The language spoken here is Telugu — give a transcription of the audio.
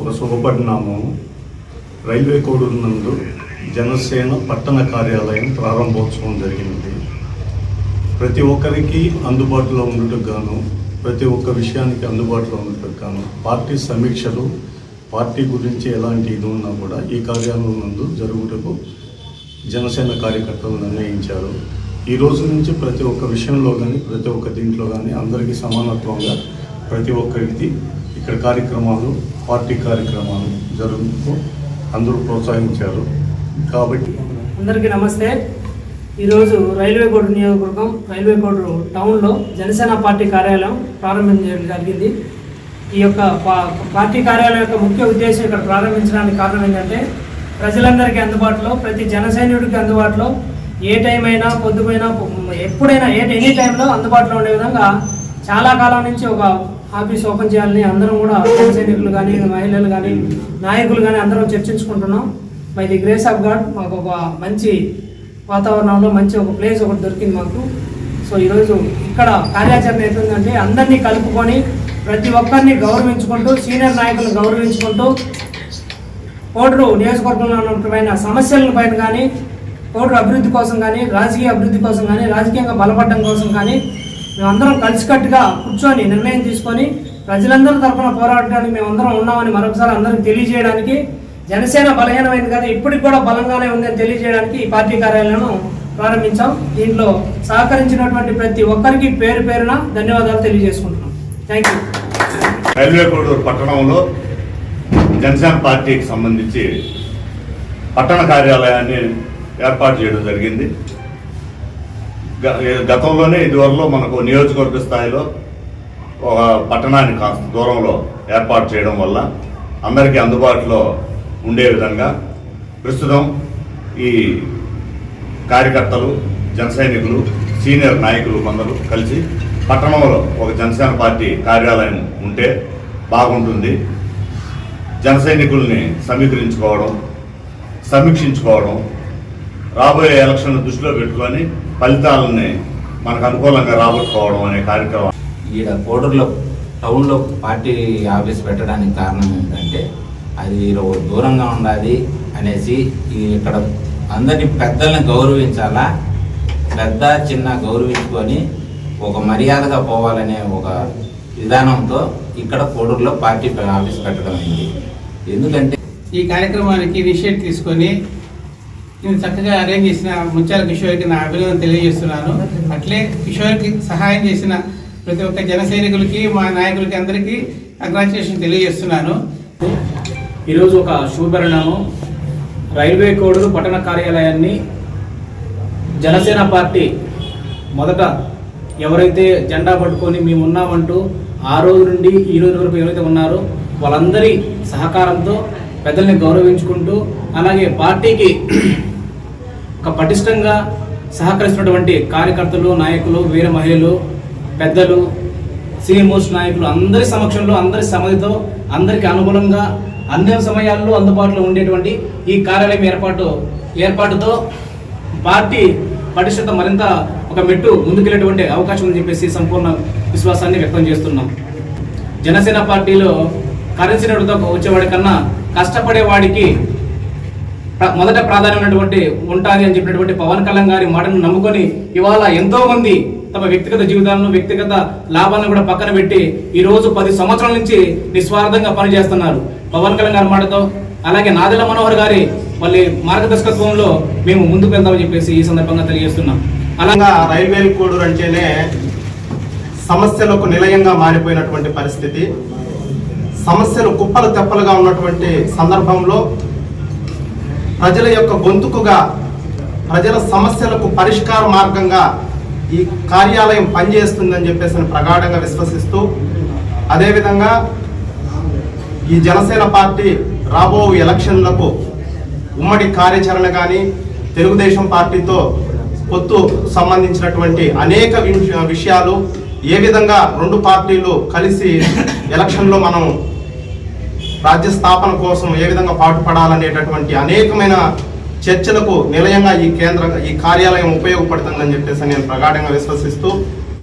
ఒక శుభపరిణామం. రైల్వే కోడూరు నందు జనసేన పట్టణ కార్యాలయం ప్రారంభోత్సవం జరిగింది. ప్రతి ఒక్కరికి అందుబాటులో ఉండటకు గాను, ప్రతి ఒక్క విషయానికి అందుబాటులో ఉండటకు గాను పార్టీ సమీక్షలు, పార్టీ గురించి ఎలాంటి ఇది ఉన్నా కూడా ఈ కార్యాలయం నందు జరుగుటకు జనసేన కార్యకర్తలు నిర్ణయించారు. ఈ రోజు నుంచి ప్రతి ఒక్క విషయంలో కానీ, ప్రతి ఒక్క దీంట్లో కానీ అందరికీ సమానత్వంగా ప్రతి ఒక్కరికి ఇక్కడ కార్యక్రమాలు, పార్టీ కార్యక్రమాలు జరుగుతూ అందరూ ప్రోత్సహించారు. కాబట్టి అందరికీ నమస్తే. ఈరోజు రైల్వే కోడూరు నియోజకవర్గం, రైల్వే కోడూరు టౌన్లో జనసేన పార్టీ కార్యాలయం ప్రారంభించడం జరిగింది. ఈ యొక్క పార్టీ కార్యాలయం యొక్క ముఖ్య ఉద్దేశం ఇక్కడ ప్రారంభించడానికి కారణం ఏంటంటే, ప్రజలందరికీ అందుబాటులో, ప్రతి జన సైనికుడికి అందుబాటులో, ఏ టైం అయినా, పొద్దుపోయినా, ఎప్పుడైనా, ఎనీ టైంలో అందుబాటులో ఉండే విధంగా చాలా కాలం నుంచి ఒక ఆఫీస్ ఓపెన్ చేయాలని అందరం కూడా జన సైనికులు కానీ, మహిళలు కానీ, నాయకులు కానీ అందరం చర్చించుకుంటున్నాం. By the grace of God మాకు ఒక మంచి వాతావరణంలో మంచి ఒక ప్లేస్ ఒకటి దొరికింది మాకు. సో ఈరోజు ఇక్కడ కార్యాచరణ ఎట్లుందంటే, అందరినీ కలుపుకొని ప్రతి ఒక్కరిని గౌరవించుకుంటూ, సీనియర్ నాయకులను గౌరవించుకుంటూ, కోడూరు నియోజకవర్గంలో ఉన్నటువంటి సమస్యల పైన కానీ, కోడూరు అభివృద్ధి కోసం కానీ, రాజకీయ అభివృద్ధి కోసం కానీ, రాజకీయంగా బలపడడం కోసం కానీ మేమందరం కలిసికట్టుగా కూర్చొని నిర్ణయం తీసుకొని ప్రజలందరి తరఫున పోరాడడానికి మేమందరం ఉన్నామని మరొకసారి అందరికి తెలియజేయడానికి, జనసేన బలహీనమైంది కానీ ఇప్పటికి కూడా బలంగానే ఉందని తెలియజేయడానికి ఈ పార్టీ కార్యాలయం ప్రారంభించాం. దీంట్లో సహకరించినటువంటి ప్రతి ఒక్కరికి పేరు పేరున ధన్యవాదాలు తెలియజేసుకుంటున్నాం. Thank you. రైల్వే కోడూరు పట్టణంలో జనసేన పార్టీకి సంబంధించి పట్టణ కార్యాలయాన్ని ఏర్పాటు చేయడం జరిగింది. గతంలోనే ఇదివరలో మనకు నియోజకవర్గ స్థాయిలో ఒక పట్టణాన్ని కాస్త దూరంలో ఏర్పాటు చేయడం వల్ల అందరికీ అందుబాటులో ఉండే విధంగా ప్రస్తుతం ఈ కార్యకర్తలు, జన సైనికులు, సీనియర్ నాయకులు కొందరు కలిసి పట్టణంలో ఒక జనసేన పార్టీ కార్యాలయం ఉంటే బాగుంటుంది, జన సైనికుల్ని సమీకరించుకోవడం, సమీక్షించుకోవడం, రాబోయే ఎలక్షన్ దృష్టిలో పెట్టుకొని ఫలితాలని మనకు అనుకూలంగా రాబట్టుకోవడం అనే కార్యక్రమం. ఈడ కోడూరులో టౌన్లో పార్టీ ఆఫీస్ పెట్టడానికి కారణం ఏంటంటే, అది దూరంగా ఉండాలి అనేసి ఇక్కడ అందరినీ పెద్దల్ని గౌరవించాలా, పెద్ద చిన్న గౌరవించుకొని ఒక మర్యాదగా పోవాలనే ఒక విధానంతో ఇక్కడ కోడూరులో పార్టీ ఆఫీస్ పెట్టడం అయింది. ఎందుకంటే ఈ కార్యక్రమానికి ఇనిషియేట్ తీసుకొని నేను చక్కగా అరేంజ్ చేసిన ముత్యాల కిషోర్కి నా అభినందన తెలియజేస్తున్నాను. అట్లే కిషోర్కి సహాయం చేసిన ప్రతి ఒక్క జన సైనికులకి, మా నాయకులకి అందరికీ కంగ్రాచులేషన్ తెలియజేస్తున్నాను. ఈరోజు ఒక శుభపరిణామం. రైల్వే కోడూరు పట్టణ కార్యాలయాన్ని జనసేన పార్టీ మొదట ఎవరైతే జెండా పట్టుకొని మేము ఉన్నామంటూ ఆ రోజు నుండి ఈ రోజు వరకు ఎవరైతే ఉన్నారో వాళ్ళందరి సహకారంతో పెద్దల్ని గౌరవించుకుంటూ, అలాగే పార్టీకి ఒక పటిష్టంగా సహకరిస్తున్నటువంటి కార్యకర్తలు, నాయకులు, వీర మహిళలు, పెద్దలు, సీనియర్ మోస్ట్ నాయకులు అందరి సమక్షంలో, అందరి సమ్మతితో, అందరికీ అనుగుణంగా అన్ని సమయాల్లో అందుబాటులో ఉండేటువంటి ఈ కార్యాలయం ఏర్పాటుతో పార్టీ పటిష్టత మరింత ఒక మెట్టు ముందుకెళ్ళేటువంటి అవకాశం ఉందని చెప్పేసి సంపూర్ణ విశ్వాసాన్ని వ్యక్తం చేస్తున్నాం. జనసేన పార్టీలో కరెన్సీతో వచ్చేవాడి కన్నా కష్టపడేవాడికి మొదట ప్రాధాన్యమైనటువంటి ఉంటుంది అని చెప్పినటువంటి పవన్ కళ్యాణ్ గారి మాటను నమ్ముకొని ఇవాళ ఎంతో మంది తమ వ్యక్తిగత జీవితాలను, వ్యక్తిగత లాభాలను కూడా పక్కన పెట్టి ఈరోజు 10 సంవత్సరాల నుంచి నిస్వార్థంగా పనిచేస్తున్నారు. పవన్ కళ్యాణ్ గారి మాటతో, అలాగే నాదెళ్ల మనోహర్ గారి మళ్ళీ మార్గదర్శకత్వంలో మేము ముందుకు వెళ్తామని చెప్పేసి ఈ సందర్భంగా తెలియజేస్తున్నాం. అలాగా రైల్వే కోడూరు అంటేనే సమస్యలకు నిలయంగా మారిపోయినటువంటి పరిస్థితి. సమస్యలు కుప్పలు తెప్పలుగా ఉన్నటువంటి సందర్భంలో ప్రజల యొక్క గొంతుకుగా, ప్రజల సమస్యలకు పరిష్కార మార్గంగా ఈ కార్యాలయం పనిచేస్తుందని చెప్పేసి ప్రగాఢంగా విశ్వసిస్తూ, అదేవిధంగా ఈ జనసేన పార్టీ రాబో ఎలక్షన్లకు ఉమ్మడి కార్యాచరణ కానీ, తెలుగుదేశం పార్టీతో పొత్తు సంబంధించినటువంటి అనేక విషయాలు, ఏ విధంగా రెండు పార్టీలు కలిసి ఎలక్షన్లో మనం రాజ్య స్థాపన కోసం ఏ విధంగా పాటుపడాలనేటటువంటి అనేకమైన చర్చలకు నిలయంగా ఈ కార్యాలయం ఉపయోగపడుతుందని చెప్పేసి నేను ప్రగాఢంగా విశ్వసిస్తూ